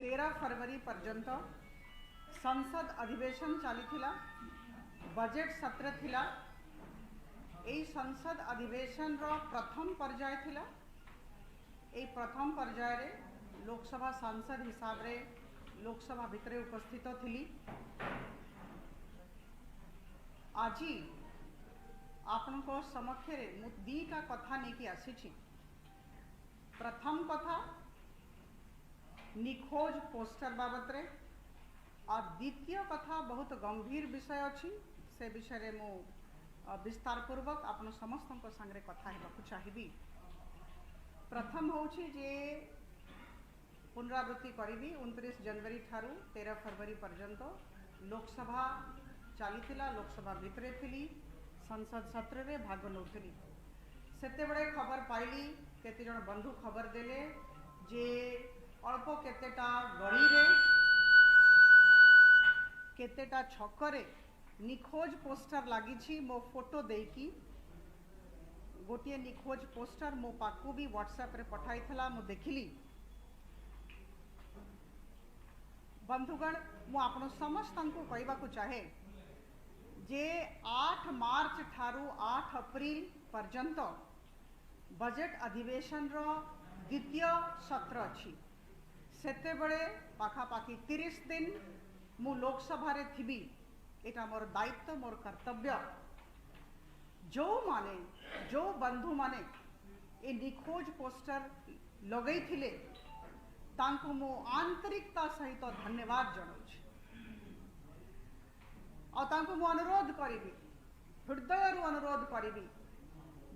13 फरवरी पर्यंत संसद अधिवेशन चली बजेट सत्र थिला। एई संसद अधिवेशन रो प्रथम पर्याय थिला। एई प्रथम पर्याय रे लोकसभा सांसद हिसाब रे लोकसभा भितरे उपस्थित थिली। आजी आपनको समक्ष रे मु दीटा कथा नेकी आसीछि। प्रथम कथा निखोज पोस्टर बाबत रे और द्वितीय कथा बहुत गंभीर विषय अच्छी से विषय रे मु विस्तार पूर्वक आपन समस्त संगे कथा हेबाकु चाहिबी। प्रथम होछि जे पुनरावृत्ति करी 29 जनवरी ठारू 13 फरवरी पर्यंत लोकसभा चलीथिला। लोकसभा भितरे थिली संसद सत्र रे भाग नौथिली। सेते बड़े खबर पाइली केते जण बंधु खबर देले जे अल्प केतेटा गली रे केतेटा छकरे निखोज पोस्टर लगी। मो फोटो देकी गोटे निखोज पोस्टर मो पाखु भी व्हाट्सएप रे पठाई थला। मु देखिली बंधुगण मु आपण समस्त को कहबा को चाहे जे 8 मार्च ठारू 8 अप्रैल पर्यंत बजेट अधिवेशन रो द्वितीय सत्र अछि। सेते बड़े पाखापाखि 30 दिन मु लोकसभा रे थिबी। एटा मोर दायित्व मोर कर्तव्य। जो बंधु माने ए निखोज पोस्टर लगई थिले तांको मु आंतरिकता सहित धन्यवाद जणाउछि। और तांको मु अनुरोध करिबी, हृदय अनुरोध करिबी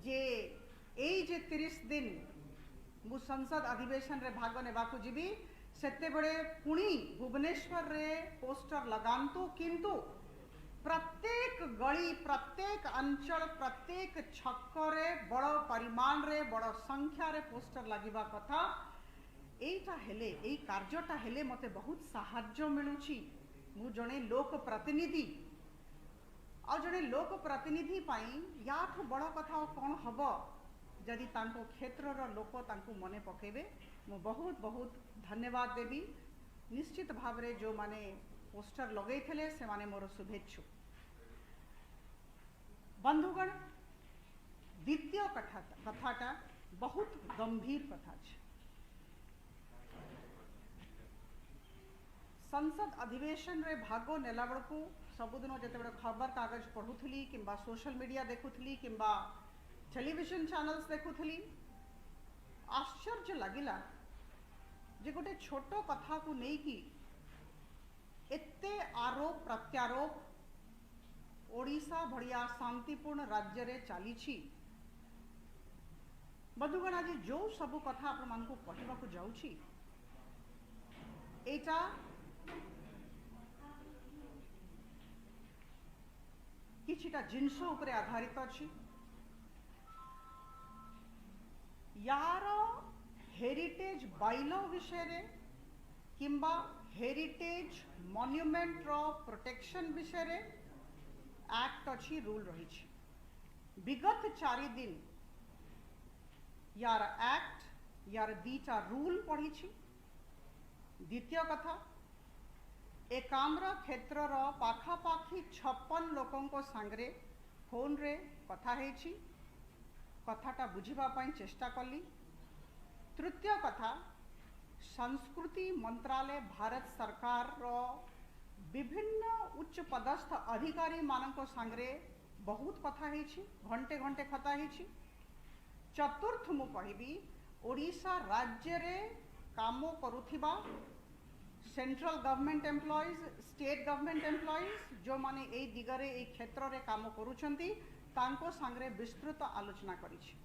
जे एई जे 30 दिन मु संसद अधिवेशन रे भाग नेबाकु जीवी सेते बड़े पुणी भुवनेश्वर रे पोस्टर लगांतु, किंतु प्रत्येक गली प्रत्येक अंचल प्रत्येक छक्करे बड़ परिमाण रे बड़ संख्या रे पोस्टर लागिबा कथा। एटा हेले एई कार्यटा हेले मते बहुत सहाय्य मिलुछि। मु जणे लोक प्रतिनिधि और जणे लोक प्रतिनिधि पाई याठु बड़ कथा कौन हबो जदि तांको क्षेत्र रो लोक तांको मने पकेबे। मु बहुत बहुत धन्यवाद देवी। निश्चित भाव रे जो माने पोस्टर लगई थे से माने मोर शुभेच्छु। बंधुगण द्वितीय कथाटा बहुत गंभीर कथा छे। संसद अधिवेशन रे भागो नेला बड़कू सबुदिन जिते खबर कागज पढ़ुली किंबा सोशल मीडिया देखुली किंबा टेलीविजन चैनल्स देखुली, आश्चर्य लगिला जे गोटे छोट कथा को नहीं कि एते आरोप प्रत्यारोप ओडिशा भड़िया शांतिपूर्ण राज्य रे चली। बंधुगण आज जो सब कथा आपण मानकु कहबाकु जाउछि एटा किछिटा जिनस उपरे आधारित अछि। यार हेरिटेज बाइलो विषय रे किंबा हेरिटेज मॉन्यूमेंट रो प्रोटेक्शन विषय रे एक्ट अच्छी रूल रही। विगत 4 दिन यार एक्ट यार दीटा रूल पढ़ी। द्वितीय कथा एकाम्र क्षेत्र रो पाखापाखि 56 लोकों को सांगरे फोन रे कथा हेछि। कथाटा बुझिबा पाई चेष्टा कली। तृतीय कथा संस्कृति मंत्रालय भारत सरकार रो विभिन्न उच्च पदस्थ अधिकारी मानक सांगरे बहुत कथा हेछि, घंटे घंटे कथा हेछि। चतुर्थ मु कहबी ओडिशा राज्य रे काम करुथिबा central government employees state government employees जो माने ए दिगरे ए क्षेत्र रे काम करूछंती तांको सांगरे विस्तृत आलोचना करिछि।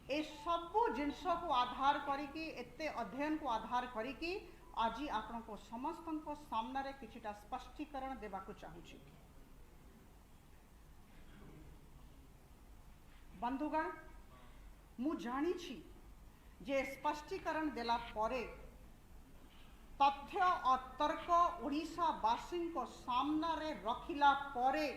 ए सब जिनस को आधार करिकी एते अध्ययन को आधार करिकी आज आपण को समस्त को सामने रे किछिटा स्पष्टीकरण देबाकु चाहूछि। बंधुगण मु जानी छी जे स्पष्टीकरण देला परे तथ्य और तर्क ओडिशा वासी को सामना रे रखिला परे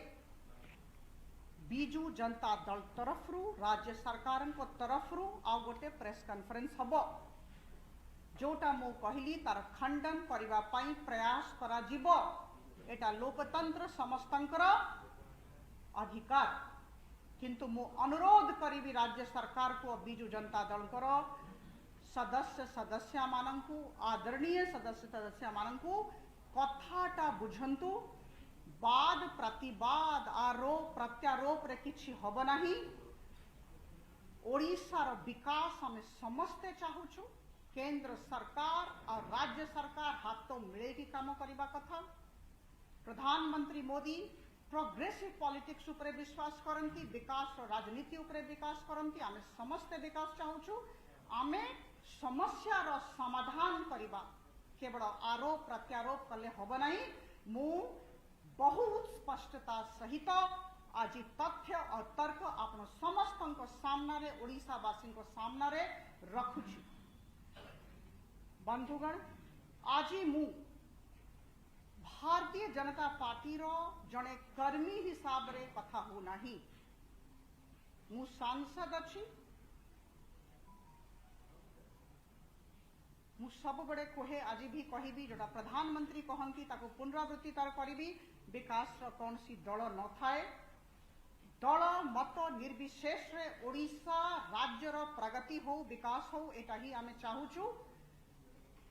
बीजू जनता दल तरफ राज्य सरकार को तरफ आ गोटे प्रेस कॉन्फ्रेंस हबो जोटा मु कहली तार खंडन करबा पई प्रयास करा जीवो। एटा लोकतंत्र समस्तंकर अधिकार, किंतु मु अनुरोध करी राज्य सरकार को बिजु जनता दल सदस्य मानंकु, आदरणीय सदस्य मानंकु कथाटा बुझंतु। बाद प्रतिवाद आरोप प्रत्यारोप रे किछि हब नाही। ओडिशार विकास हमें समस्ते चाहूछु। केंद्र सरकार और राज्य सरकार हाथ तो मिलेगी काम करबा कथा। प्रधानमंत्री मोदी प्रोग्रेसिव पॉलिटिक्स उपरे विश्वास करंती, विकास और राजनीति उपरे विकास करंती। आमे समस्ते विकास चाहूछु। आमे समस्या रो समाधान करबा, केवल आरोप प्रत्यारोप कले हब नाही। मु बहुत स्पष्टता सहित आज तथ्य और तर्क आपण समस्त सामना रे, ओडिशावासी सामना रे रखुछि। बंधुगण, आज मु भारतीय जनता पार्टी रो जने कर्मी हिसाब रे कथा हो नाही। मु सांसद अछि। मु सब बड़े कहे, आज भी कहबी, जोटा प्रधानमंत्री कहंती ताको पुनरावृत्ति तार करिबी। विकास रो कौन सी दल न थाए, दल मत निर्विशेष रे ओडिशा राज्य रो प्रगति हो, विकास हो, एटा ही आमे चाहूछु।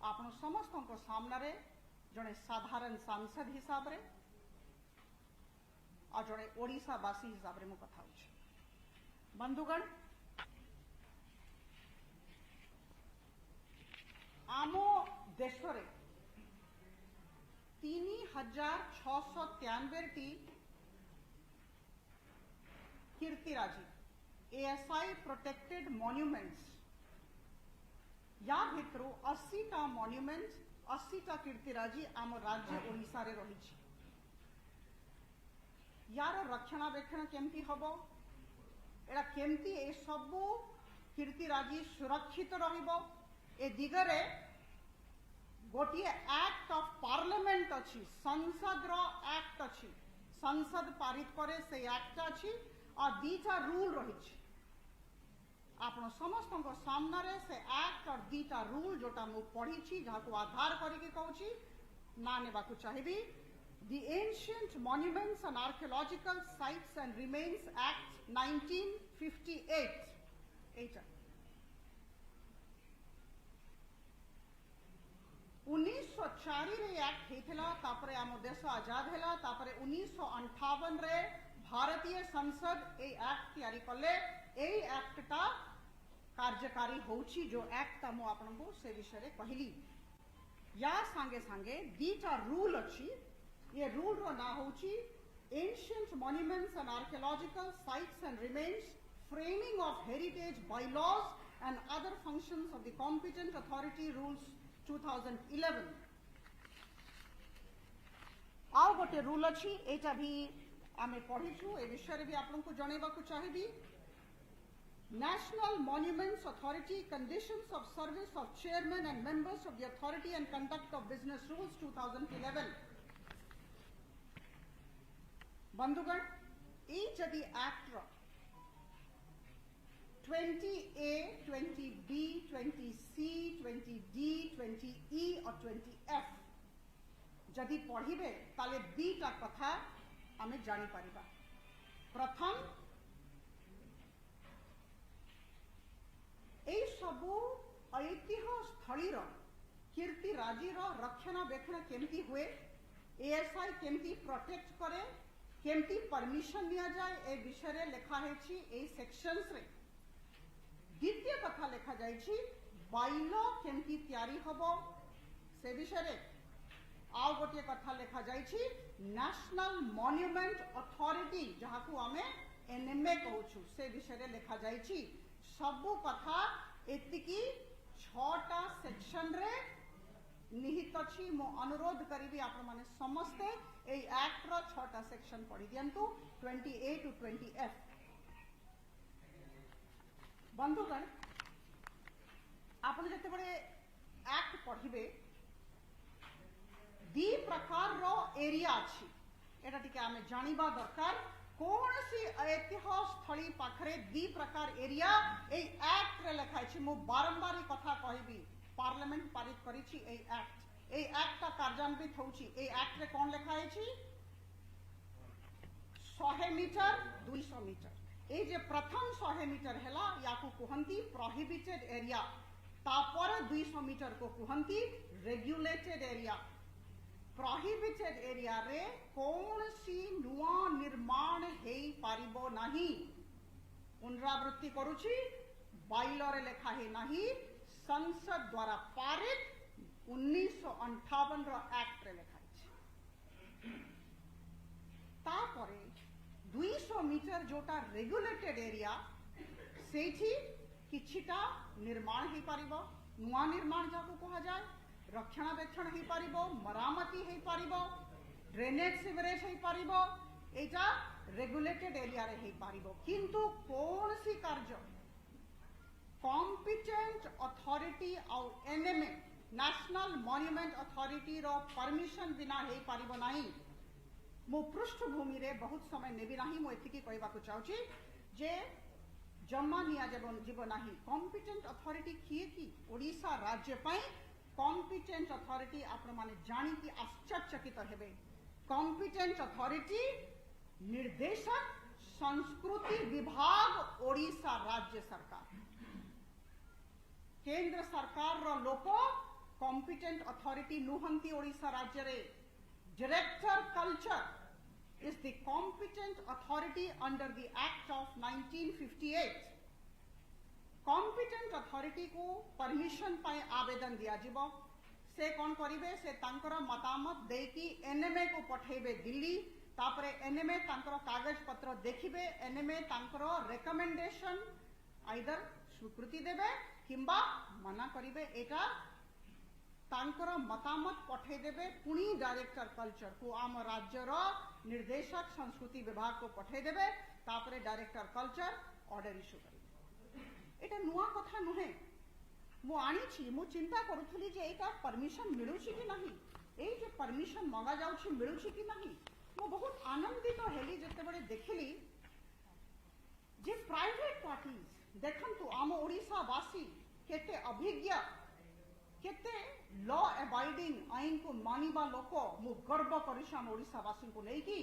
आपण समस्त सामना रे जने साधारण सांसद हिसाब रे और जने ओडिशावासी हिसाब रे मु कथा होछि। बंधुगण, आमो देश रे 3693 कीर्तिराजी एएसआई प्रोटेक्टेड मॉन्यूमेंट्स, या भितर 80टा मॉन्यूमेंट्स, 80टा कीर्तिराजी आम राज्य ओडिशा रे रही। यार रक्षणाबेक्षण केमती हबो, एड़ा केमती ए सबु कीर्तिराजी सुरक्षित रहिबो, ए दिगरे गोटिए एक्ट ऑफ पार्लियामेंट अच्छी, संसद रो एक्ट अच्छी, संसद पारित करे से एक्ट अच्छी और दीटा रूल रही। आपण समस्त सामना रे से एक्ट और दीटा रूल जोटा मु पढ़ी छी, जहाँ को आधार करके कहूची ना नेबाकू चाहिबी। The Ancient Monuments and Archaeological Sites and Remains Act 1958 एटा 1904 रे एक्ट हेथिला, तापरे आम देश आजाद हेला, तापरे 1958 रे भारतीय संसद ए एक्ट तैयारी कले। ए एक्टटा कार्यकारी होची, जो एक्ट मु आपनको से विषय रे कहली। या संगे संगे दीटा रूल अच्छी। ये रूल रो ना होची ancient monuments and archaeological sites and remains, framing of heritage bylaws and other functions of the competent authority rules 2011। आउ गोटे रूल अच्छी, एटा भी आमे पढ़ीछु, ए विषय रे भी आपनको जणेबाकू चाहिबी। National Monuments Authority Conditions of Service of Chairmen and Members of the Authority and Conduct of Business Rules 2011। बंधुगण, ई जदि act 20A, 20B, 20C, 20D, 20E और 20F जदि पढ़िबे ताले दीटा कथा आमे जानी परिबा। प्रथम, ए सबु ऐतिह्य स्थली कीर्तिराजी रक्षणाबेक्षण केमती हुए, एएसआई केमती प्रोटेक्ट करे, केमती परमिशन दिया जाए, ए विषय रे लिखा है ए सेक्शंस रे। द्वितीय कथा लिखा जाइछि बाइलो केमती तैयारी हबो से विषय रे। आउ गोटे कथा लिखा जाइछि नेशनल मॉन्यूमेंट अथॉरिटी, जहाँ को आमे एनएमए कहूछु, से विषय रे लिखा जाइछि। सबु कथा एतिकी 6टा सेक्शन रे निहित अछि। मो अनुरोध करिबी आपण माने समस्ते ए एक्ट रो 6टा सेक्शन पढ़ी दियंतु 20A to 20F। बंधुगण, आपण जते बड़े एक्ट पढ़िबे दी प्रकार रो एरिया अछि, एटा टिके आमे जानिबा दरकार। कौन सी ऐतिह्य स्थली पाखरे दी प्रकार एरिया ए एक्ट रे लिखा अछि। मु बारंबार कथा कहबी पार्लियामेंट पारित करिछि ए एक्ट का कार्यान्वित होउछि। ए एक्ट रे कोन लिखा है 100 मीटर 200 मीटर ए जे प्रथम 100 मीटर हैला याकू कुहंती प्रोहिबिटेड एरिया तापर 200 मीटर को कुहंती रेगुलेटेड एरिया। प्रोहिबिटेड एरिया रे कौन सी नुआ निर्माण हेई पारिबो नाही। पुनरावृत्ति करुछि बाइलो रे लेखा है नाही संसद द्वारा पारित 1958 रो एक्ट रे लेखा है। तापरे 200 मीटर जोटा रेगुलेटेड एरिया सेठी किछिटा निर्माण ही पारिबो। नुआ निर्माण जाको कहा जाए रक्षणाबेक्षण ही पारिबो, मरामती ही पारिबो, ड्रेनेज सिवरेज ही पारिबो, एटा रेगुलेटेड एरिया रे ही पारिबो। किंतु कौन सी कार्य कॉम्पिटेंट अथॉरिटी और एनएमए नेशनल मॉन्यूमेंट अथॉरिटी रो परमिशन बिना ही पारिबो नाही। मो पृष्ठभूमि रे बहुत समय नेबी नाही। मो एतिकी कहबा को चाहूची जे जम्मा निया जीव नाही। कॉम्पिटेंट अथॉरिटी किए कि ओडिशा राज्य पई कॉम्पिटेंट अथॉरिटी आपण माने जानी कि आश्चर्यचकित हेबे। कॉम्पिटेंट अथॉरिटी निर्देशक संस्कृति विभाग ओडिशा राज्य सरकार। केंद्र सरकार रो लोको कॉम्पिटेंट अथॉरिटी नुहंती ओडिशा राज्य रे। Director culture is the competent authority under the Act of 1958. Competent authority को परमिशन पाए आवेदन दिया जीवो। से कौन करिवे से तांकर मतामत देकी एनएमए को पठेबे दिल्ली। तापरे एनएमए तांकर कागज पत्र देखिबे। एनएमए तांकर रेकमेंडेशन आइदर स्वीकृति देबे किंबा मना करिवे। एटा तांकर मतामत पठे देबे पुणी डायरेक्टर कल्चर को आम राज्यर निर्देशक संस्कृति विभाग को पठे देबे। तापरे डायरेक्टर कल्चर ऑर्डर इश्यू करिवे। एटा नुआ कथा नुहे। मु आनीछि मु चिंता करूथली जे एटा परमिशन मिलुछि कि नाही। ए जे परमिशन मंगा जाउछि मिलुछि कि नाही। मु बहुत आनंदित हेली जते बडे देखिली जे प्राइवेट पार्टीज देखंतु आम ओडिशा वासी केते अभिज्ञ केते लॉ अबाइडिंग आईन को मानिबा लोक। मु गर्व करिछि आम ओडिशा वासी को लेकी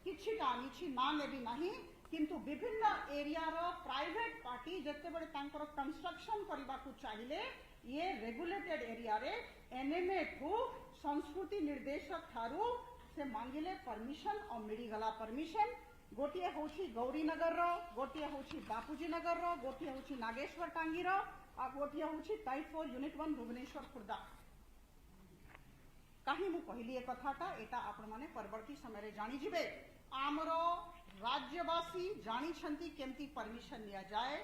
किछिटा आनीछि ना नेबी नाही। किंतु विभिन्न एरिया रो प्राइवेट पार्टी जते बडे तांकर कंस्ट्रक्शन करबा को चाहिए ये रेगुलेटेड एरिया रे एनएमए को संस्कृति निर्देशक थारू से मांगिले परमिशन और मिली गला परमिशन। गोटिए होछि गौरीनगर रो, गोटिए होछि बापूजी नगर रो, गोटिए होछि नागेश्वर टांगी रो आ गोटिए होछि टाइप 4 यूनिट 1 भुवनेश्वर खुर्दा। कहीं मु कहली ए कथाटा एटा आपण माने परवर्ती समय रे जानि जिवे। आमरो राज्यवासी जानि छंती केमती परमिशन लिया जाए।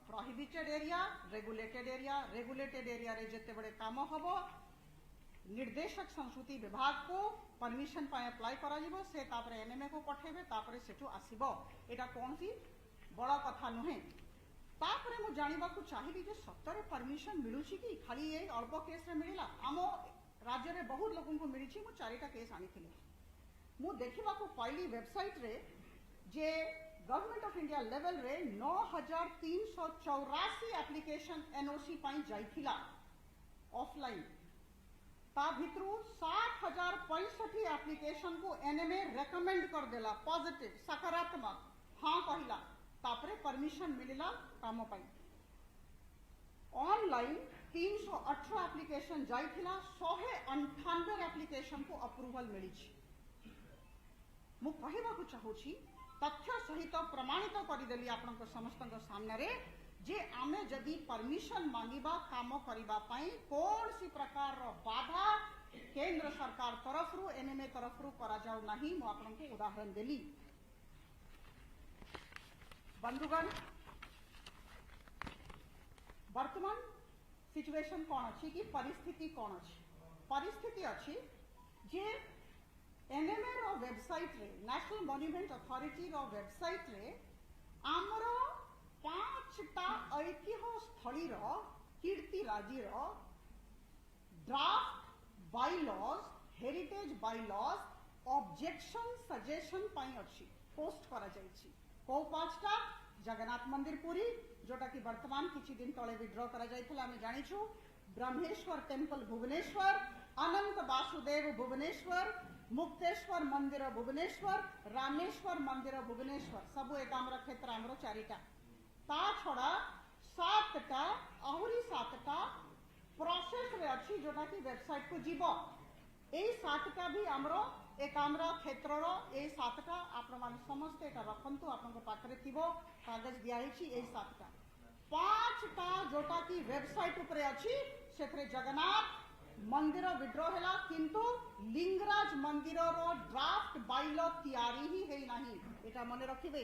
Prohibited area regulated area. Regulated area रे जते बड़े काम हबो निर्देशक संस्कृति विभाग को परमिशन पाए अप्लाई करा जिवो। से तापरे एनएमए को पठेबे तापरे सेठू आसीबो। एटा कोन सी बड़ा कथा नुहे। तापरे मु जानिबा को चाहिबी जे सत्तरे परमिशन मिलुछि कि खाली ए अल्प केस रे मिलिला। आमो राज्य रे बहुत लोगन को मिलिछि। मु चारिटा केस आनिथिले। मु देखिबा को पाइली वेबसाइट रे जे गवर्नमेंट ऑफ इंडिया लेवल रे 9384 एप्लीकेशन एनओसी पाई जाइथिला ऑफलाइन। ता भितरु 60,065 एप्लीकेशन को एनएमए रेकमेंड कर देला पॉजिटिव सकारात्मक हाँ कहिला। तापरे परमिशन मिलिला काम पाई। ऑनलाइन 318 एप्लीकेशन जाइथिला 198 एप्लीकेशन को अप्रूवल मिलिछि। मु कहबा को चाहूछि तथ्य सहित प्रमाणित करिदेली आपनक समस्तक सामने रे जे आमे जदि परमिशन मांगिबा काम करिबा पाई कौन सी प्रकार रो बाधा केंद्र सरकार तरफ रु एनएमए तरफ रु करा जाउ नाही। मु आपनक उदाहरण देली। बंधुगण वर्तमान सिचुएशन कौन अछि कि परिस्थिति कौन अछि। परिस्थिति अछि जे एनएमए रो वेबसाइट रे नेशनल मॉन्यूमेंट अथॉरिटी रो वेबसाइट रे आमरो 5टा ऐतिह्य स्थली रो कीर्तिराजी रो draft bylaws heritage bylaws objection suggestion पाई अछि पोस्ट करा जाइछि। को 5टा जगन्नाथ मंदिर पुरी जोटा कि वर्तमान किछि दिन तळे विड्रॉ करा जाइथिला। हम जानिछु ब्रह्मेश्वर टेम्पल भुवनेश्वर, अनंत वासुदेव भुवनेश्वर, मुक्तेश्वर मंदिर भुवनेश्वर, रामेश्वर मंदिर भुवनेश्वर सबू एकाम्र क्षेत्र आमर चारिटा ता छड़ा 7टा आहुरी 7टा प्रोसेस रे अच्छी जोटा कि वेबसाइट को जीव ए 7टा भी आमर एकाम्र क्षेत्र रो ए 7टा आपण मान समस्त एटा रखंतु आपन पाखरे थिबो कागज दिया हिची ए 7टा 5टा जोटा कि वेबसाइट ऊपर अच्छी सेथरे जगन्नाथ मंदिर विड्रॉ हैला किंतु लिंगराज मंदिर रो ड्राफ्ट बाइलो तैयारी ही है नहीं एटा मने रखिबे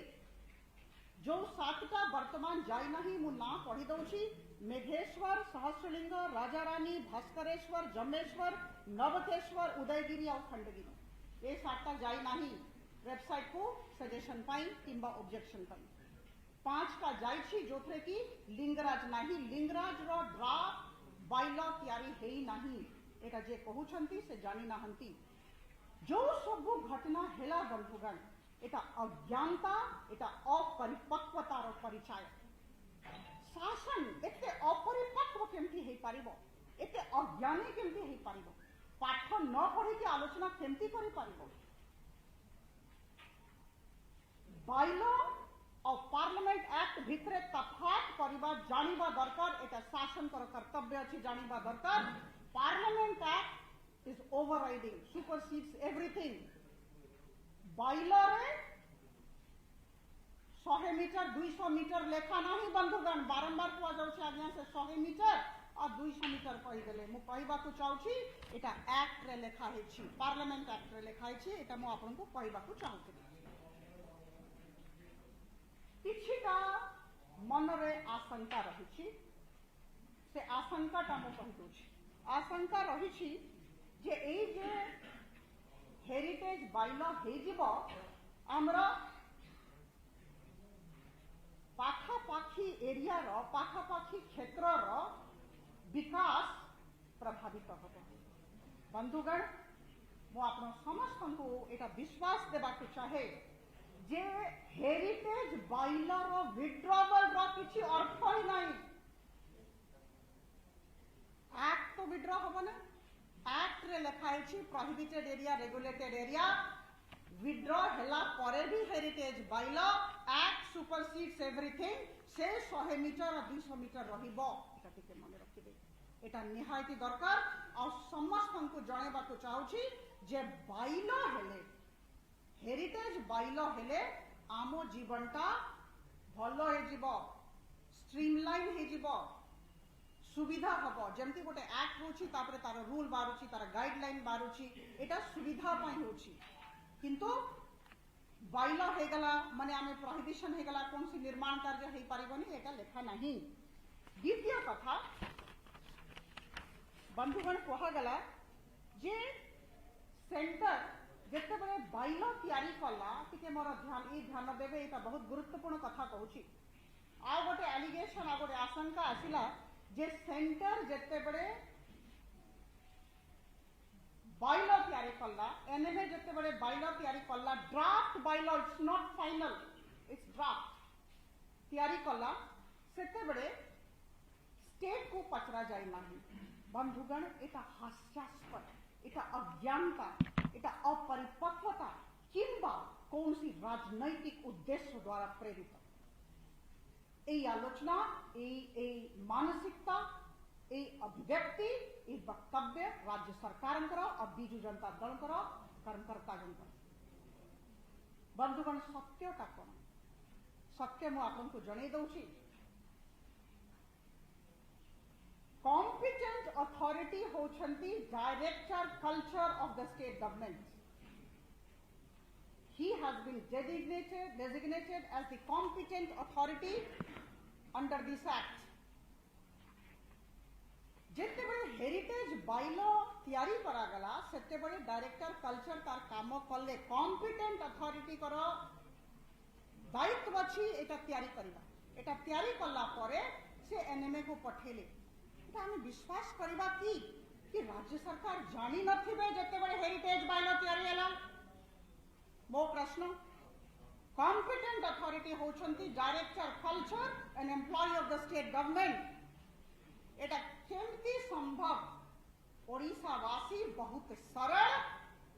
जो 7टा वर्तमान जाई नहीं मु ना पढ़ी दउछी मेघेश्वर, सहस्रलिंग, राजा रानी, भास्करेश्वर, जम्मेश्वर, नवकेश्वर, उदयगिरी और खंडगिरी ये 7टा जाई नहीं वेबसाइट को सजेशन पाई किंबा ऑब्जेक्शन पाई 5टा जाई छी जोथरे की लिंगराज नहीं लिंगराज रो ड्राफ्ट बाइलो तैयारी है नहीं एटा जे कहउछंती से जानी नाहंती जो सब घटना हेला बंधुगण एटा अज्ञानता एटा अपरिपक्वतार परिचय शासन एते अपरिपक्व केमती हे पारिबो एते अज्ञानी केमती हे पारिबो पाठ न पढ़ी के आलोचना केमती करि पारिबो बाइलो और पार्लियामेंट एक्ट भितरे तफात करबा जानिबा दरकार एटा शासन कर कर्तव्य अछि जानिबा दरकार parliament act is overriding supersedes everything bylaw रे 100 मीटर 200 मीटर लेखा नहीं बंधुगण बारंबार कुआ जाउछ आज्ञा से 100 मीटर और 200 मीटर कहि देले मु कहबा को चाहूछी एटा एक्ट रे लेखा है छी पार्लियामेंट एक्ट रे लेखा है छी एटा मु आपन को कहबा को चाहूछी किछिटा मन रे आशंका रही से आशंका टा मु कहि दोछि आशंका रही जे ए जे हेरिटेज बाइलो हे जिवो हमरा पाखापाखी एरिया रो पाखापाखी क्षेत्र रो विकास प्रभावित होबो बंधुगण मु आपन समस्त को एटा विश्वास देबा को चाहे जे हेरिटेज बाइलो रो विड्रॉवल रो किछि अर्थ ही नहीं एक्ट तो विड्रॉ होबो ना एक्ट रे लिखा है prohibited area regulated area withdraw हैला परे भी हेरिटेज बाइलो एक्ट सुपरसीड्स एवरीथिंग से 100 मीटर और 200 मीटर रहिबो एटा टिके मन रखिबे एटा निहायती दरकार और समस्त को जणेबा को चाहूची जे बाइलो हेले हेरिटेज बाइलो हेले आमो जीवनटा भलो हे जीवो स्ट्रीमलाइन हे जीवो सुविधा हबो जेमती गोटे एक्ट होची तापरे तार रूल बारुची तार गाइडलाइन बारुची एटा सुविधा पई होची किंतु बाइलो हे गला माने आमे प्रोहिबिशन हे गला कोन सी निर्माण कार्य हे पारिबनी एटा लेखा नहीं द्वितीय कथा बंधुगण कहा गला जे सेंटर जेते बळे बाइलो तयारी कला टिके मोर ध्यान देबे एटा बहुत गुरुत्वपूर्ण कथा कहूची आ गोटे एलिगेशन आ गोटे आशंका आसिला जे सेंटर जेते बड़े बाइलो तैयारी कला एनएमए जेते बड़े बाइलो तैयारी कला draft buy low it's not final it's draft तैयारी कला सेते बड़े स्टेट को पचरा जाय नाही बंधुगण एटा हास्यास्पद एटा अज्ञानता एटा अपरिपक्वता किंबा कौनसी राजनैतिक उद्देश्य द्वारा प्रेरित এই आलोचना मानसिकता अभिव्यक्ति वक्तव्य राज्य सरकार और बिजु जनता दल कर्मकर्ता बंधुगण सत्यटा कौन सत्य मु आपको जणई दउछि कॉम्पिटेंट अथॉरिटी होछंती director culture of the state government he has been designated as the competent authority under this act जेते बड़े हेरिटेज बाइलो तैयारी करा गला सेते बड़े डायरेक्टर कल्चर तार काम कले कॉम्पिटेंट अथॉरिटी करो दायित्व अछि एटा तैयारी करबा एटा तैयारी कला परे से एनएमए को पठेले एटा हम विश्वास करबा कि राज्य सरकार जानी नथिबे जेते बड़े हेरिटेज बाइलो तैयारी हला मो प्रश्न कॉम्पिटेंट अथॉरिटी होछंती director culture and employ of the state government एटा केमती संभव ओडिशावासी बहुत सरल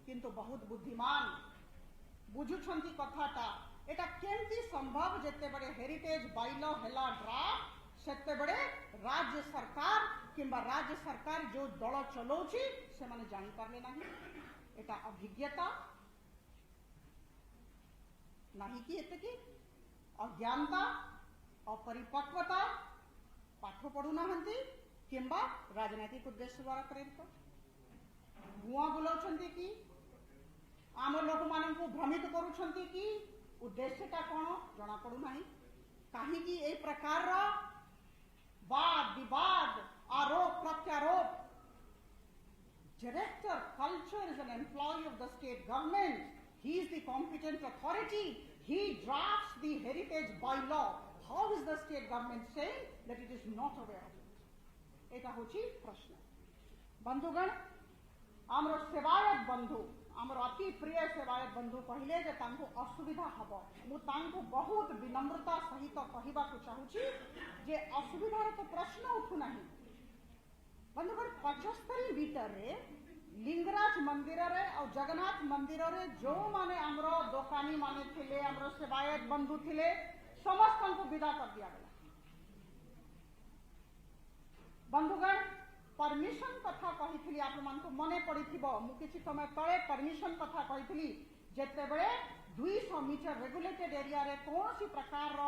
किंतु बहुत बुद्धिमान बुझुछंती कथाटा एटा केमती संभव जेते बड़े हेरिटेज बाइलो हेला ड्राफ्ट सेते बड़े राज्य सरकार किंबा राज्य सरकार जो दल चलाउछि से माने जानि पारले नाही एटा अभिज्ञता नहीं कि एते कि अज्ञानता अपरिपक्वता पाठ पढ़ु नाहंती किंबा राजनीतिक उद्देश्य द्वारा प्रेरित भुआ बुलाउछंती कि आम लोक मानक भ्रमित करुछंती कि उद्देश्यटा कौन जना पड़ू नाही कहीं ए प्रकार वाद विवाद आरोप प्रत्यारोप director culture is an employee of the state government he is the competent authority he drafts the heritage by law how is the state government saying that it is not aware of it एटा होची प्रश्न बंधुगण आमर सेवायत बंधु आमर अति प्रिय सेवायत बंधु कहले जे तांको असुविधा हबो मु तांको बहुत विनम्रता सहित कहबा को चाहूची जे असुविधार तो प्रश्न उठु नाही बंधुगण 75 मीटर रे लिंगराज मंदिर रे और जगन्नाथ मंदिर रे जो माने हमरो दुकानी माने थिले हमरो सेवायत बंधु थिले समस्त को विदा कर दिया गला बंधुगण परमिशन कथा कही आप मन पड़ी मु किसी समय तले परमिशन कथा कही जेते बड़े 200 मीटर रेगुलेटेड एरिया रे कौन सी प्रकार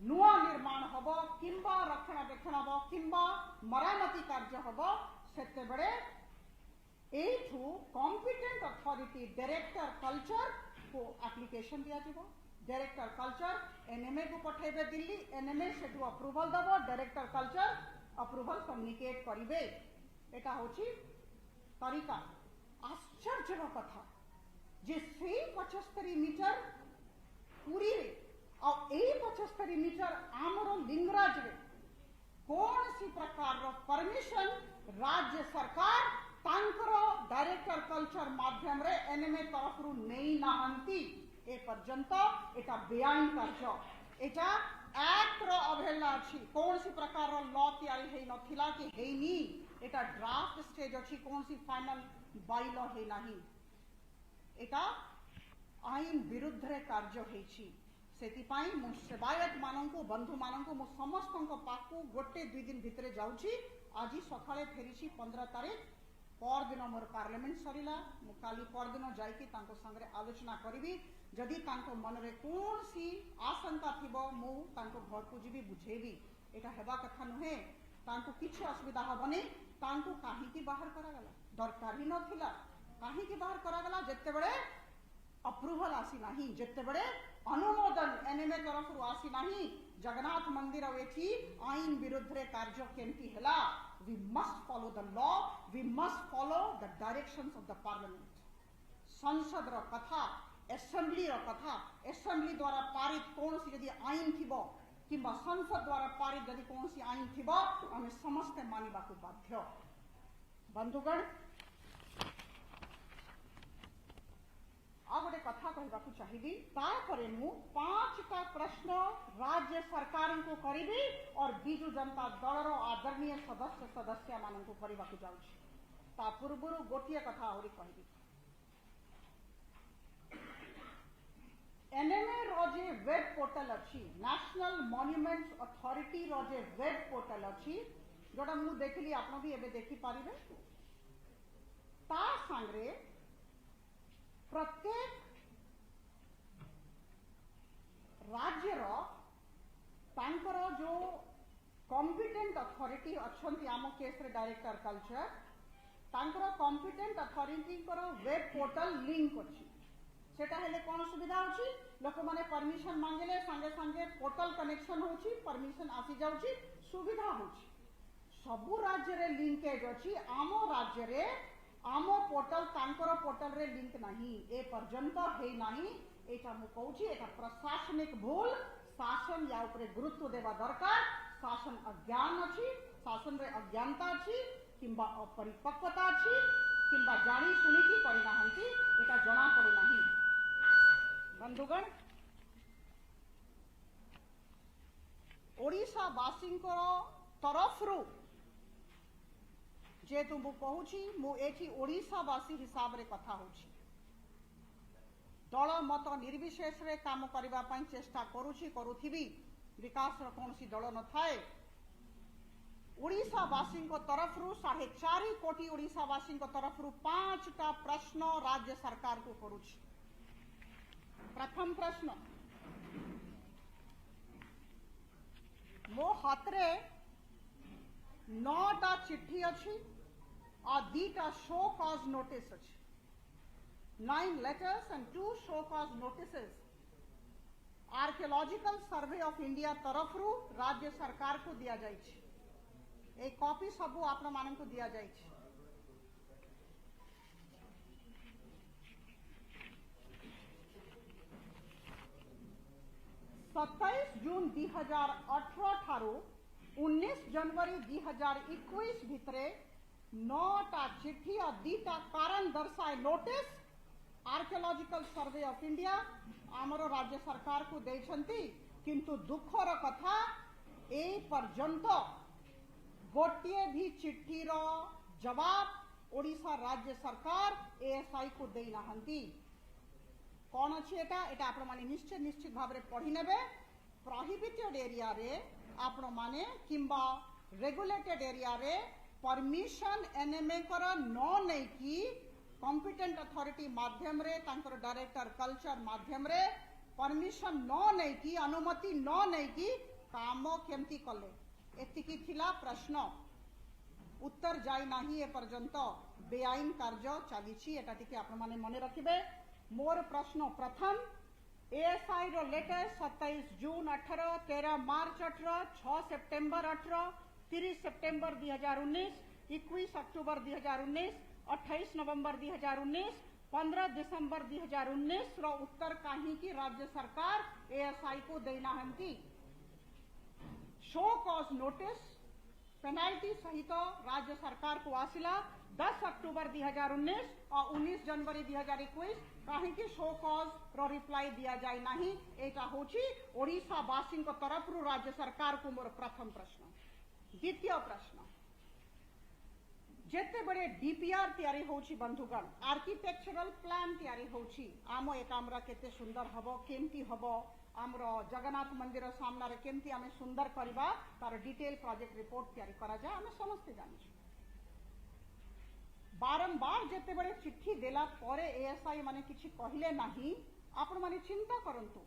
नुआ निर्माण हबो किंबा रक्षणाबेक्षण हबो किंबा मरामती कार्य हबो सेते बड़े एठू कॉम्पिटेंट अथॉरिटी डायरेक्टर कल्चर को एप्लिकेशन दिया जीवो डायरेक्टर कल्चर एनएमए को पठेबे दिल्ली एनएमए से अप्रूवल दबो डायरेक्टर कल्चर अप्रूवल कम्युनिकेट करिवे एटा होची तरीका आश्चर्य कथा जे से 75 मीटर पूरी रे और ए 75 मीटर आमरो लिंगराज रे कौन सी प्रकार रो परमिशन राज्य सरकार तांकर डायरेक्टर कल्चर माध्यम रे एनएमए तरफ रु नहीं नाहंती ए पर्यंत एटा बेआईन कार्य एटा एक्ट रो अवहेलना अछि कौन सी प्रकार रो लॉ तैयारी हेई नथिला कि हेइनी एटा ड्राफ्ट स्टेज अछि कौन सी फाइनल बाय लॉ हे नाही एटा आईन विरुद्ध रे कार्य हेछि सेति पाई मु सेवायत माननको बंधु माननको मु समस्तनको पाकु गोटे 2 दिन भितरे जाउछि आजि सखाळे फेरिछि 15 तारिख पर दिन मोर पार्लियामेंट सरिला मु काली पर दिन जाईकी तांको संगे आलोचना करिवि जदि तांको मन रे कौन सी आशंका थिबो मु तांको घर को जीवी बुझेबी एटा हेबा कथा नुहे तांको किछि असुविधा हबनी तांको काहे की बाहर करा गला दरकार ही नथिला काहे की बाहर करा गला जत्ते बड़े अप्रूवल आसी नाही जत्ते बड़े अनुमोदन एनएमए तरफ रु आसी नाही जगन्नाथ मंदिर एठी आईन विरुद्ध रे कार्य केमती हला we must follow the law we must follow the directions of the parliament संसद रो कथा असेंबली रो कथा असेंबली द्वारा पारित कौन सी यदि आईन थिबो किंबा संसद द्वारा पारित यदि कौन सी आईन थिबो हमें समस्त मानिबा को बाध्य बंधुगण आ गोटे कथा कहबाकू चाहिए तापरे मु 5टा प्रश्न राज्य सरकार को करिबी और बिजु जनता दल रो आदरणीय सदस्य माननको करबाकू जाउछि ता पूर्वरु गोटिए कथा औरी कहबी एनएमए रो जे वेब पोर्टल अछि नेशनल मॉन्यूमेंट्स अथॉरिटी रो जे वेब पोर्टल अछि जोटा मु देखली आपन भी एबे देखि पारिबे ता संगरे प्रत्येक राज्य रो तांकर जो कॉम्पिटेंट अथॉरिटी अच्छी आम केस रे डायरेक्टर कल्चर तांकर कॉम्पिटेंट अथॉरिटी को वेब पोर्टल लिंक अछि सेटा हेले कोन सुविधा अछि लोक माने परमिशन मांगले संगे संगे पोर्टल कनेक्शन होछि परमिशन आसी जाउछि सुविधा होछि सबु राज्य रे लिंकेज अछि आम राज्य रे आम पोर्टल तांकर पोर्टल रे लिंक नहीं ए पर्यंत हे नहीं एटा मु कहूछि एटा प्रशासनिक भूल शासन या ऊपर गुरुत्व देवा दरकार शासन अज्ञान अछि शासन रे अज्ञानता अछि किंबा अपरिपक्वता अछि किंबा जानी सुनी की परिणामती एटा जना पड़ो नहीं बंधुगण ओडिशा वासी तरफ रु जेतु मु कहूची मु एठी ओडिशावासी हिसाब रे कथा होची दल मत निर्विशेष रे काम करबा पई चेष्टा करूची करूथिबी विकास रो कोनसी दल न थाए ओडिशावासी को तरफ रु 4.5 कोटी ओडिशावासी को तरफ रु 5टा प्रश्न राज्य सरकार को करूची। प्रथम प्रश्न मो हाथरे 9टा चिट्ठी अच्छी और 2टा शो कॉज नोटिस अच्छी 9 letters and 2 show cause notices archaeological survey of India तरफ रु राज्य सरकार को दिया जाइछि। एक कॉपी सबू आपण मान को दिया जाइछि। सत्ताईस जून 2018 ठारू 19 जनवरी 2021 भितरे 9टा चिट्ठी और 2टा कारण दर्शाए notice archaeological survey of India आमर राज्य सरकार को देछंती किंतु दुखर कथा ए पर्यंत गोटे भी चिट्ठी रो जवाब ओडिशा राज्य सरकार एएसआई को दे नाहंती। कौन अच्छी एटा एटा आपण माने निश्चित भाव रे पढ़ी नेबे। प्रोहिबिटेड एरिया रे आपण माने किंबा रेगुलेटेड एरिया रे परमिशन एनएमए कर न नै की कॉम्पिटेंट अथॉरिटी माध्यम रे तांकर डायरेक्टर कल्चर माध्यम रे परमिशन न नै की अनुमति न नै की काम केमती कले एतिकी थिला प्रश्न उत्तर जाई नाही ए पर्यंत बेआईन कार्य चलीछि एटा टिके आपण माने मने रखिबे। मोर प्रश्न प्रथम एएसआई रो लेटेस्ट 27 जून 18 13 मार्च 18 6 सितंबर 18 30 सितंबर 2019 21 अक्टूबर 2019 28 नवंबर 2019 15 दिसंबर 2019 रो उत्तर काहे की राज्य सरकार एएसआई को देना हंती। शो कॉज नोटिस पेनाल्टी सहित राज्य सरकार को आसिला 10 अक्टूबर 2019 और 19 जनवरी 2021 काहे की शो कॉज रो रिप्लाई दिया जाय नाही एटा होची ओडिशा वासी को तरफ रु राज्य सरकार को मोर प्रथम प्रश्न। द्वितीय प्रश्न जेते बड़े डीपीआर तैयारी होची बंधुगण आर्किटेक्चरल प्लान तैयारी होची आम ए कामरा केते सुंदर हबो केमती हबो आमरो जगन्नाथ मंदिर सामना रे केमती आमे सुंदर करबा तार डिटेल प्रोजेक्ट रिपोर्ट तैयारी करा जाय आमे समस्त जानिछु। बारंबार जेते बड़े चिट्ठी देला परे एएसआई माने किछि कहिले नाही आपण माने चिंता करंतु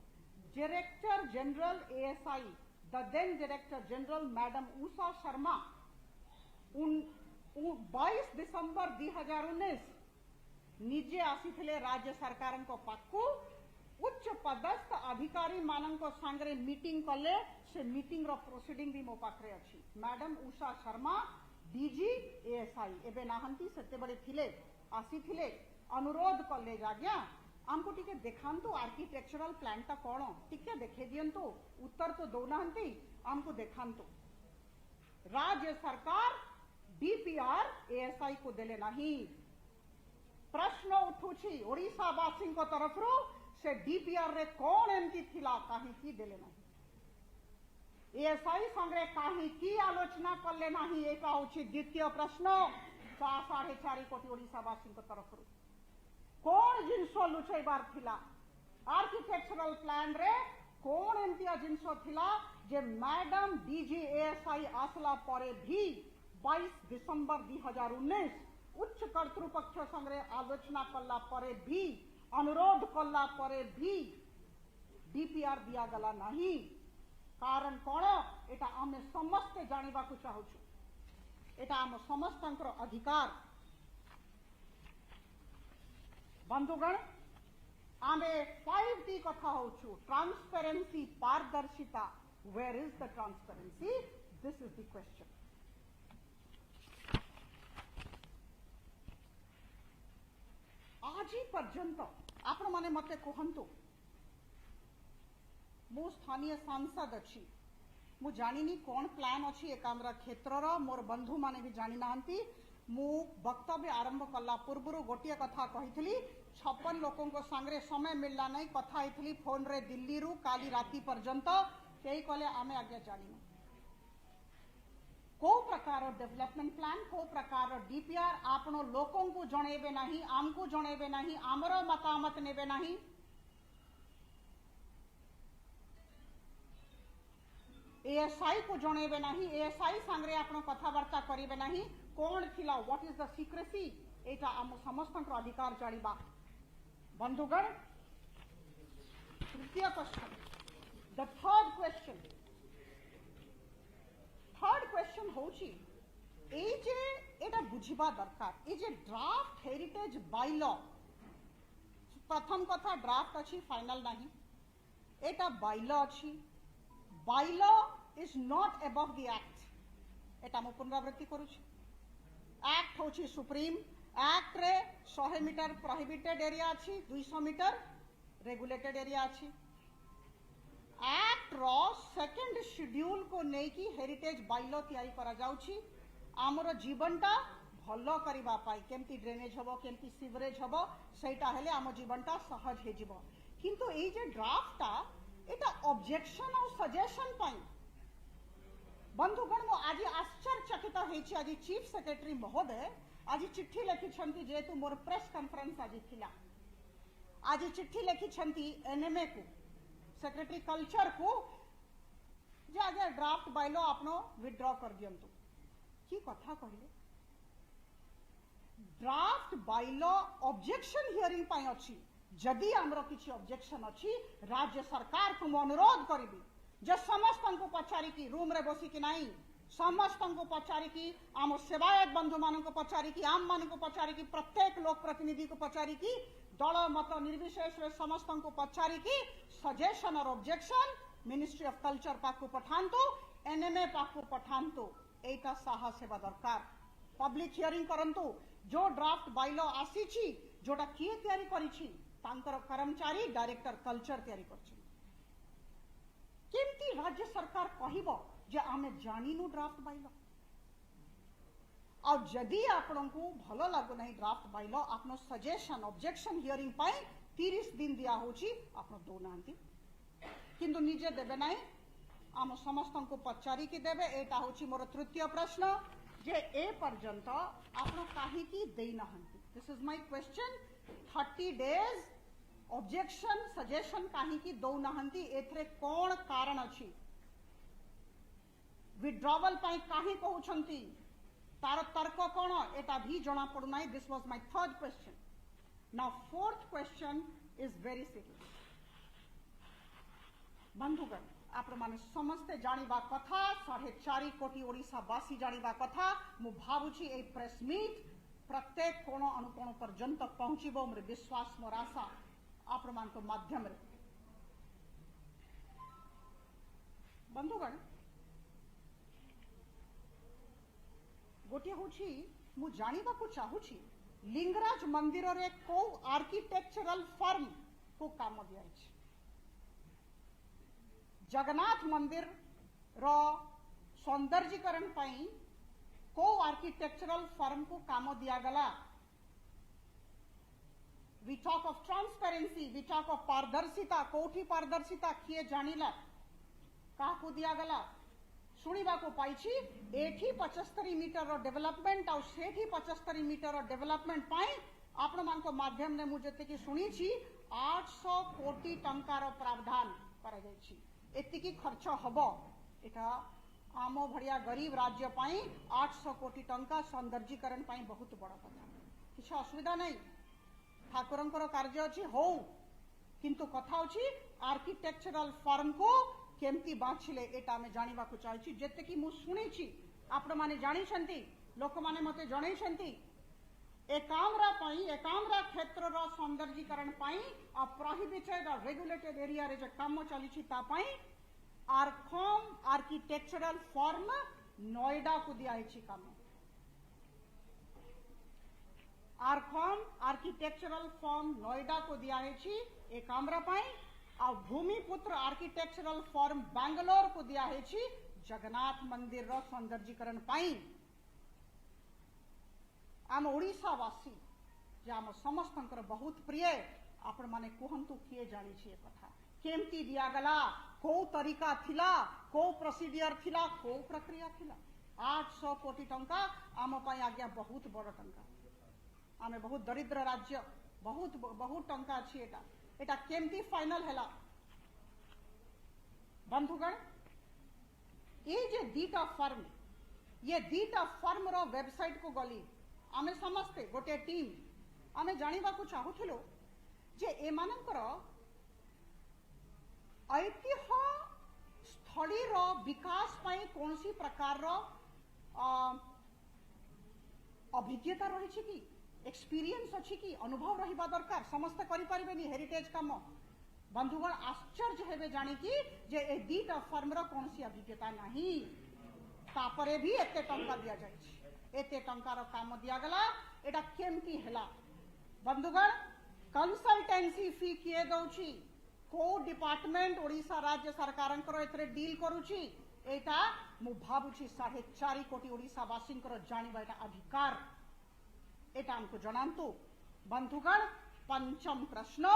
director general ASI the then director general madam Usha Sharma 22 December 2019 निजे आसीथिले राज्य सरकार को पाखु उच्च पदस्थ अधिकारी मानन को सांगरे मीटिंग कले से मीटिंग रो प्रोसीडिंग भी मो पाखरे अछि। Madam Usha Sharma DG ASI एबे नाहंती सेते बड़े थिले आसीथिले अनुरोध कले आज्ञा हमको टिके देखांतु आर्किटेक्चरल प्लान ता कोन टिके देखे दियंतु उत्तर तो दोनाहंती हमको देखांतु। राज्य सरकार डीपीआर एएसआई को देले नहीं। प्रश्न उठुछि ओडिशा वासी को तरफ रो से डीपीआर रे कोन एमती थिला काहे की देले नहीं एएसआई संगे काहे की आलोचना करले नहीं एका होछि द्वितीय प्रश्न। 4.5 कोटी ओडिशा वासी को तरफ रो कोन जिनस लुचैबार थिला आर्किटेक्चरल प्लान रे कोन एमती जिनस थिला जे मैडम डीजी एएसआई आसला परे भी 22 दिसंबर 2019 उच्च कर्तृपक्ष संगे आलोचना कला परे भी अनुरोध कला परे भी डीपीआर दिया गला नहीं। कारण कौन एटा आमे समस्त जानिबा को चाहूछु एटा आम समस्तंकर अधिकार। बंधुगण आमे 5T कथा होछु ट्रांसपेरेंसी पारदर्शिता where is the transparency this is the question. आज पर्यंत आपण माने मते कहंतु मो स्थानीय सांसद अच्छी मु जानिनी कौन प्लान अच्छी ए कामरा क्षेत्र मोर बंधु माने भी जानी नाहंती। मु वक्तव्य आरंभ कला पूर्व गोटे कथा कही 56 लोकों को सांगरे समय मिलला नहीं कथा होइथली फोन रे दिल्ली रु काली राती पर्यंत कई कले आमे आगे जानिनु को प्रकार डेवलपमेंट प्लान को प्रकार डीपीआर आपण लोकों को जणेबे नहीं आमको जणेबे नहीं आमर मतामत नेबे नहीं एएसआई को जणेबे नहीं एएसआई सांगरे आपण कथावार्ता करिबे नहीं कौन थिला व्हाट इज द सीक्रेसी एटा आम समस्त अधिकार जानिबा बंधुगण तृतीय क्वेश्चन द थर्ड क्वेश्चन होची ए जे एटा बुझिबा दरकार ए जे ड्राफ्ट हेरिटेज बायलॉ प्रथम कथा ड्राफ्ट अछि फाइनल नहीं एटा बायलॉ अछि bylaw is not above the act एटा मु पुनरावृत्ति करूछि एक्ट होछि सुप्रीम एक्ट रे 100 मीटर प्रोहिबिटेड एरिया अछि 200 मीटर रेगुलेटेड एरिया अछि एक्ट रो सेकंड शेड्यूल को नेकी हेरिटेज बायलॉ तैयारी करा जाउछि आमर जीवनटा भलो करिबा पाई केमती ड्रेनेज हबो केमती सीवरेज हबो सेटा हेले आम जीवनटा सहज हे जिवो किंतु ए जे ड्राफ्टटा एटा ऑब्जेक्शन और सजेशन पाई बंधुगण मो आज आश्चर्यचकित हेछि आज चीफ सेक्रेटरी महोदय आज चिट्ठी लिखिछंती जेतु मोर प्रेस कॉन्फ्रेंस आज थिला आज चिट्ठी लिखिछंती एनएमए को सेक्रेटरी कल्चर को जे आज ड्राफ्ट बायलॉ आपनो विथड्रॉ कर दियंतु की कथा कहले ड्राफ्ट बायलॉ ऑब्जेक्शन हियरिंग पाई अछि जदि हमरो किछि ऑब्जेक्शन अछि राज्य सरकार को अनुरोध करबी जे समस्त को पचारी की रूम रे बसी कि नहीं समस्त को पचारी की आम सेवायत बंधु मान को पचारी की आम मान को पचारी की प्रत्येक लोक प्रतिनिधि को पचारी की दल मत निर्विशेष रे समस्त को पचारी की सजेशन और ऑब्जेक्शन मिनिस्ट्री ऑफ कल्चर पाक को पठांतु एनएमए पाक को पठांतु एटा साहस सेवा दरकार पब्लिक हियरिंग करंतु जो ड्राफ्ट बायलॉ आसी छी जोटा किए तयारी करिछि तांकर कर्मचारी डायरेक्टर कल्चर तयारी करछि केमती राज्य सरकार कहिबो जे आमे जानिनु ड्राफ्ट बायलॉ और जदि आपण को भलो लागो नहीं ड्राफ्ट बायलॉ आपनो सजेशन ऑब्जेक्शन हियरिंग पाई 30 दिन दिया होची आपनो दो नांती किंतु निजे देबे नहीं आम समस्त को पचारी की देबे एटा होची मोर तृतीय प्रश्न जे ए पर्यंत आपनो काहे की देई नहंती this is my question 30 days objection suggestion काहे की दो नहंती एथरे कोन कारण अछि विड्रॉवल पाई काहे कहउछंती तार तर्क कोन एटा भी जणा पडु नाही this was my third question now fourth question is very serious बंधुगण आपण माने समस्ते जानिबा कथा 4.5 कोटी ओडिशावासी जानिबा कथा मु भाबुची ए प्रेस मीट प्रत्येक कोण अनुकोण पर्यंत पहुंचीबो मोर विश्वास मोर आशा आपण मान को माध्यम रे बंधुगण गोटे होची मु जानिबा को चाहूची लिंगराज मंदिर रे को आर्किटेक्चरल फर्म को काम दिया अछि जगन्नाथ मंदिर रो सौंदर्यीकरण पाई को आर्किटेक्चरल फर्म को काम दिया गला we talk of transparency we talk of पारदर्शिता कोठी पारदर्शिता किए जानिला का को दिया गला शुणिबा को पाइछि एठी 75 मीटर रो डेवलपमेंट और सेठी 75 मीटर रो डेवलपमेंट पाई आपण मान को माध्यम ने मु जते कि सुनिछि 800 कोटी टंका रो प्रावधान करा जायछि एति की खर्च हबो एटा आमो भड़िया गरीब राज्य पाई 800 कोटी टंका सौंदर्यीकरण पाई बहुत बड़ा कथा किछ असुविधा नहीं ठाकुरंकर कार्य अछि हो किंतु कथा अछि आर्किटेक्चरल फर्म को केमती बाछिले एटा में जानिबा को चाहछि जेते कि मु सुनिछि आपण माने जानि छंती लोक माने मते जणै छंती एकामरा क्षेत्र रो सौंदर्यीकरण पाई आ प्रोहिबिटेड और रेगुलेटेड एरिया रे जे काम चली छि ता पाई आरकॉम आर्किटेक्चरल फर्म नोएडा को दिया छि काम आरकॉम आर्किटेक्चरल फर्म नोएडा को दिया छि एकामरा पाई आ भूमिपुत्र आर्किटेक्चरल फर्म बेंगलोर को दिया छि जगन्नाथ मंदिर रो सौंदर्यीकरण पाई आम ओडिशावासी जे आम समस्तंकर बहुत प्रिय आपण माने कहंतु किए जानि छि ए कथा केमती दिया गला को तरीका थिला को प्रोसीडियर थिला को प्रक्रिया थिला 800 कोटी टंका आम पाई आज्ञा बहुत बड़ टंका। आमे बहुत दरिद्र राज्य, बहुत बहुत टंका अच्छी एटा एटा केमती फाइनल हैला बंधुगण। ये जे दीटा फर्म, ये दीटा फर्म रो वेबसाइट को गली आमे समस्ते गोटे टीम आमे जानिबा को चाहुथिलो जे एमानकर ऐतिह्य स्थली रो विकास पाई कौनसी प्रकार रो अभिज्ञता रही कि एक्सपीरियंस अच्छी कि अनुभव रहिबा दरकार। समस्त करि परिबेनी हेरिटेज काम। बंधुगण आश्चर्य हेबे जानी कि जे ए दीटा फर्म रो कौनसी अभिज्ञता नहीं, तापरे भी एते टंका दिया जाय छै। एते टंका रो काम दिया गला, एटा केमती हैला बंधुगण। कंसल्टेंसी फी किए दउची, को डिपार्टमेंट ओडिशा राज्य सरकारंकर एतरे डील करूची, एटा मु भाबुची 4.5 कोटी ओडिशावासींकर जानिबा एटा अधिकार। एटा हमको जनांतु बंधुगण। पंचम प्रश्न,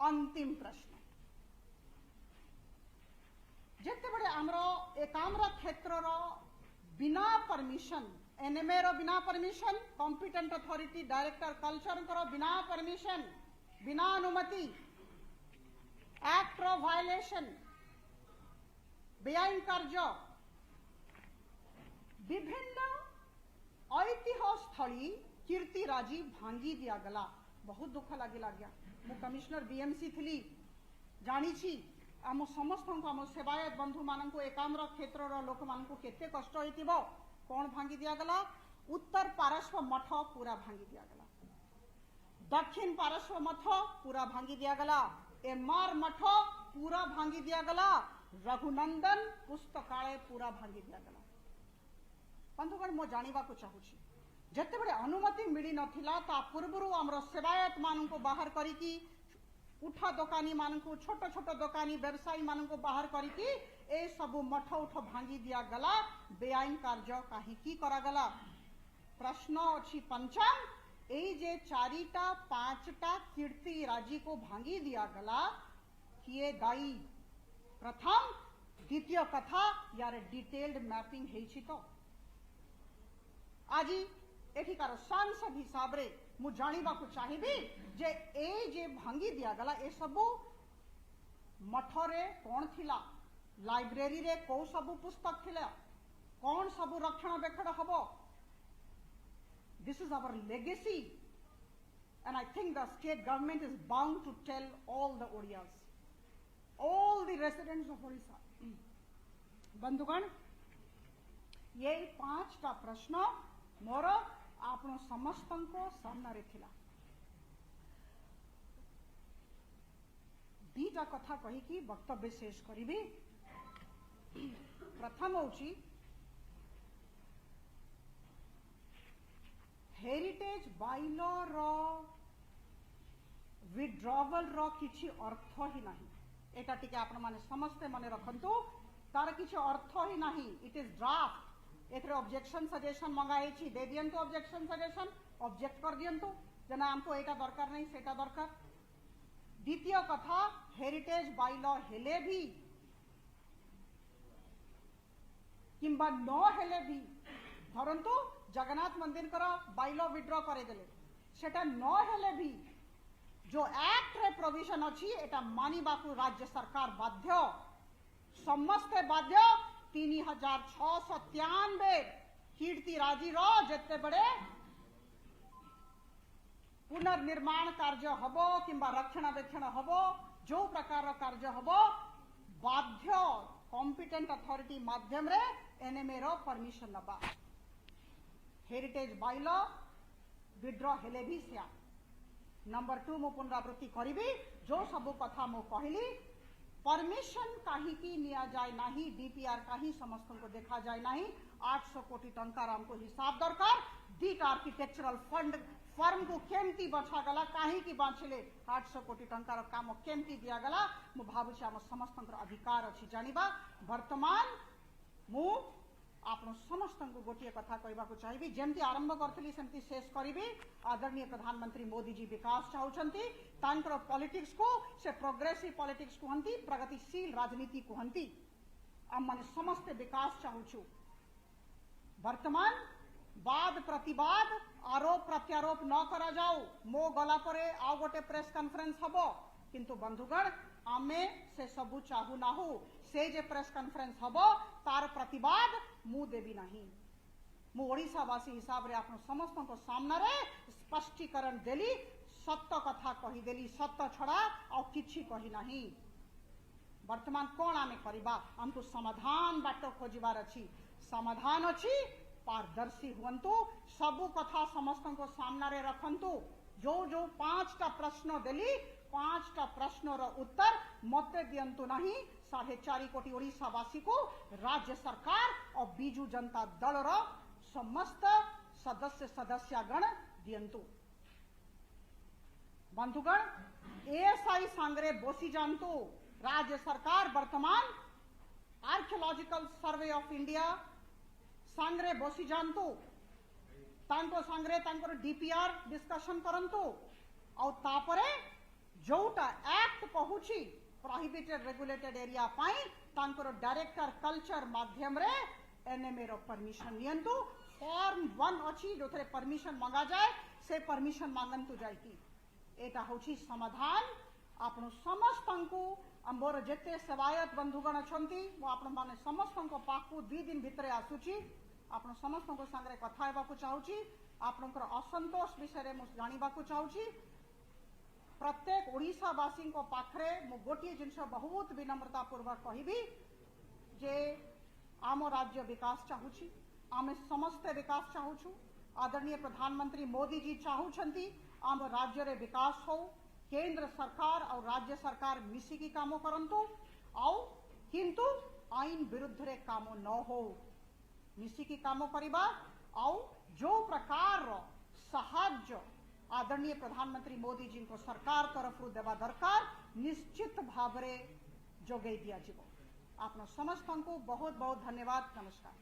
अंतिम प्रश्न, जेते बड़े हमरो एकाम्र क्षेत्र रो बिना परमिशन, एनएमए रो बिना permission, competent authority director culture करो बिना परमिशन, बिना अनुमति, एक्ट रो वायलेशन, बेआईन कार्य, विभिन्न ऐतिह्य स्थली कीर्तिराजी भांगी दिया गला। बहुत दुख लगे गया। मु कमिश्नर बीएमसी थी, जानी छी आम समस्त आम सेवायत बंधु मान एकाम्र क्षेत्र लोक मान केते कष्ट होइतिबो। कौन भांगी दिया गला? उत्तर पार्श्व मठ पूरा भांगी दिया गला, दक्षिण पार्श्व मठ पूरा भांगी दिया गला, एमआर मठ पूरा भांगी दिया गला, रघुनंदन पुस्तकालय पूरा भांगी दिया गला। बंधुगण मो जानिबा को चाहूची, जते बड़े अनुमति मिली नथिला ता पूर्वरु हमरो सेवायत मान को बाहर करी की, उठा दुकानी मान को, छोट छोट दुकानी व्यवसायी मान को बाहर करी की ए सब मठ उठ भांगी दिया गला। बेआईन कार्य काहे की करा गला? प्रश्न अछि पंचम, ए जे 4टा 5टा कीर्तिराजी को भांगी दिया गला, किए दायी? प्रथम, द्वितीय कथा यार डिटेल्ड मैपिंग हेछि तो आज एठिकार सांसद हिसाब रे मु जानिबा को चाहिबी जे ए जे भांगी दिया गला ए सबु मठरे कौन थिला, लाइब्रेरी रे को सबु पुस्तक थिला, कौन सबु रक्षणाबेक्षण हबो। This is our legacy and I think the state government is bound to tell all the Odiyas, all the residents of Odisha. बंधुगण ये 5टा प्रश्न मोर आपण समस्तन को सामना रे थिला। दीटा कथा कही कि वक्तव्य शेष करिबी। प्रथम होची हेरिटेज बाइलो रो विड्रॉवल रो किछि अर्थ ही नहीं। एटा टिके आपण माने समस्ते माने रखंतु, तार किछि अर्थ ही नहीं। It is draft. एथरे ऑब्जेक्शन सजेशन मंगाई छी, दे दियंतु ऑब्जेक्शन सजेशन, ऑब्जेक्ट कर दियंतु जना हमको एटा दरकार नहीं सेटा दरकार। द्वितीय कथा, हेरिटेज बाइलो हेले भी किंबा न हेले भी, धरंतु जगन्नाथ मंदिर कर बाइलो विड्रॉ करे देले, सेटा न हेले भी जो एक्ट रे प्रोविजन अछि एटा मानिबा को राज्य सरकार बाध्य, समस्ते बाध्य। 3693 कीर्तिराजी रो जेते बड़े पुनर्निर्माण कार्य हबो किंबा रक्षणाबेक्षण हबो, जो प्रकार कार्य हबो बाध्य कॉम्पिटेंट अथॉरिटी माध्यम रे एनएमए रो परमिशन लबा। हेरिटेज बाइलो विड्रॉ हेले भी सिया। नंबर 2 मु पुनरावृत्ति करिबी, जो सब कथा मु कहली, परमिशन काहे की निया जाए नाही, डीपीआर काहे समस्त को देखा जाए नाही। 800 कोटी टंका हमको हिसाब दरकार। दीट आर्किटेक्चरल फंड फर्म को केमती बचा गला, काहे की बांचले 800 कोटी टंका काम केमती दिया गला। मु भाबुछि हम समस्त अधिकार अछि जानिबा। वर्तमान मु आपण समस्त को गोटे कथा कहबा को चाहिबी, जेमती आरंभ करथली सेमती शेष करिबी। आदरणीय प्रधानमंत्री मोदी जी विकास चाहउछंती, तांकर पॉलिटिक्स को से प्रोग्रेसिव पॉलिटिक्स कहंती, प्रगतिशील राजनीति कहंती। हम माने समस्त विकास चाहूछु। वर्तमान बाद प्रतिवाद आरोप प्रत्यारोप न करा जाऊ मो गला परे आउ गोटे प्रेस कॉन्फ्रेंस हबो किंतु बंधुगण आमे से सबु चाहू नाहू से जे प्रेस कॉन्फ्रेंस हबो तार प्रतिवाद मु देबी नहीं मु ओडिशावासी हिसाब रे आपण समस्त को सामना रे स्पष्टीकरण देली सत्य कथा कही देली सत्य छड़ा और किछि कही नहीं वर्तमान कौन आमे करिबा हमको समाधान बाट खोजिबार अछि समाधान अछि पारदर्शी हुंतु सबु कथा समस्त को सामना रे रखंतु जो जो 5टा प्रश्न देली 5टा प्रश्न रो उत्तर मते दियंतु नहीं 4.5 कोटी ओडिशावासी को राज्य सरकार और बीजू जनता दल रो समस्त सदस्यगण दियंतु बंधुगण एएसआई सांगरे बोसी जानतु राज्य सरकार वर्तमान आर्कियोलॉजिकल सर्वे ऑफ इंडिया सांगरे बोसी जानतु तांको सांगरे तांको डीपीआर डिस्कशन करंतु और तापरे जोटा एक्ट कहूची प्रोहिबिटेड रेगुलेटेड एरिया पाई तांको डायरेक्टर कल्चर माध्यम रे एनएमए रो परमिशन नियंतु फॉर्म 1 अछि जो थरे परमिशन मांगा जाए से परमिशन मांगंतु जाईकी एटा होची समाधान आपण समस्तंकु मोर जेते सेवायत बंधुगण अछंती मो आपण माने समस्तंको पाखु 2 दिन भितरे आसुची आपण समस्तंको संगरे कथा हेबाकु चाहूची आपनकर असंतोष विषय रे मो जानिबा को चाहूची प्रत्येक ओडिशावासी को पाखरे मो गोटिए जिनस बहुत विनम्रता पूर्वक कहिबी जे आम राज्य विकास चाहूची आमे समस्त विकास चाहूछु आदरणीय प्रधानमंत्री मोदी जी चाहूछंती आम राज्य रे विकास हो केंद्र सरकार और राज्य सरकार मिसिकी काम करंतु आउ किंतु आईन विरुद्ध रे काम न हो मिसिकी काम करिबा आउ जो प्रकार साहाय्य आदरणीय प्रधानमंत्री मोदी जी को सरकार तरफ देवा दरकार निश्चित भाव रे जोगई दिया जिवो आपन समस्त को बहुत बहुत धन्यवाद नमस्कार।